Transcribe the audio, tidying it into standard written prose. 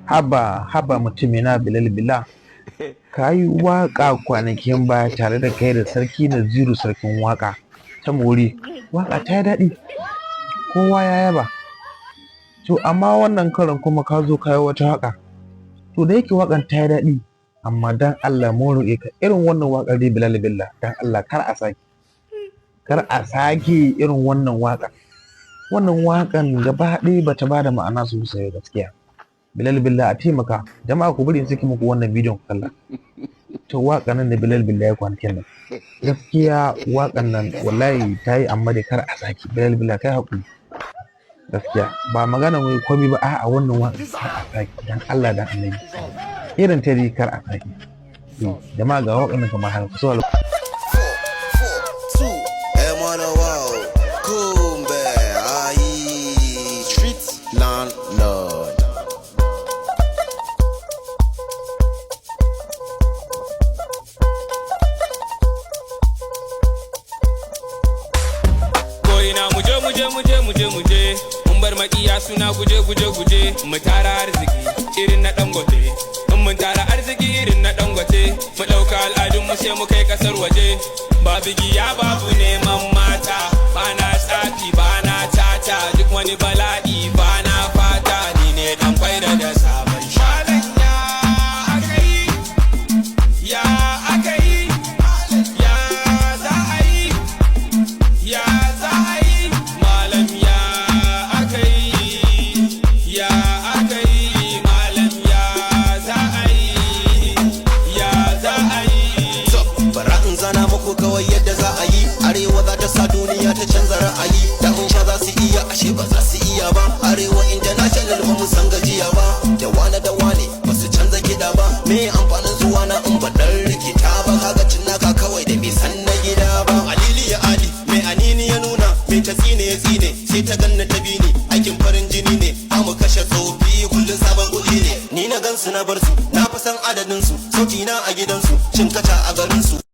haba mutumina Bilal Bilal, ka yi waƙa kwanakin baya tare da kai da sarki Naziru sarkin waƙa ta Mori. Waƙa ta yi daɗi, kowa ya yaba. To amma wannan karon kuma ka zo ka yi wata waƙa. To da yake waƙan ta yi daɗi, amma dan Allah mun roƙe ka irin wannan waƙar dai Bilal Bilal, dan Allah kar a sake irin wannan waƙar. Wannan waƙan gaba ɗaya bata bada ma'ana sosai gaskiya. Bilal Bilal a taimaka, jama'a ku bari in saki muku wannan bidiyon ku kalla. To waƙan nan da Bilal Bilal ya kwanakin nan, gaskiya waƙan nan wallahi ta yi, amma dai kar a sake. Bilal Bilal kai haƙuri. Gaskiya ba magana wai komai ba, a'a wannan waƙar kar a sake dan Allah dan Annabi. Irin ta dai kar a sake. Jama'a ga waƙan nan kamar haka, so landlord. Koina muje mun bar makiya suna guje mu tara arziki irin na Dangote. In mun tara arziki irin na Dangote, mu dauka al'adun mu sai mu kai kasar waje. Babu giya babu neman mata, bana tsafi bana tata, duk wani bala'i bana fata, ni ne dan faida da sabon shalan. Ya akai ya za a yi malam, ya akai malam, ya za a yi. To bara in zana muku kawai yadda za a yi. Arewa za ta sa duniya ta canza ra'ayi. Da in sha za su iya, ashe ba za su iya ba. Arewa international ba mu san gajiya ba. Da wane ba su canza kiɗa ba. Me amfanin zuwa na in ba dan rikita ba. Kaga cinnaka kawai da bai san na gida ba. Alili ya ali, mai anini ya nuna, mai ta tsine ya tsine, sai ta ganna ta bini. Aikin farin jini ne, mu kashe tsofi kullun sabon kuɗi ne. Ni na gansu na bar su, na fi san adadin su. Sauti na a gidansu, shin kaca a garin su.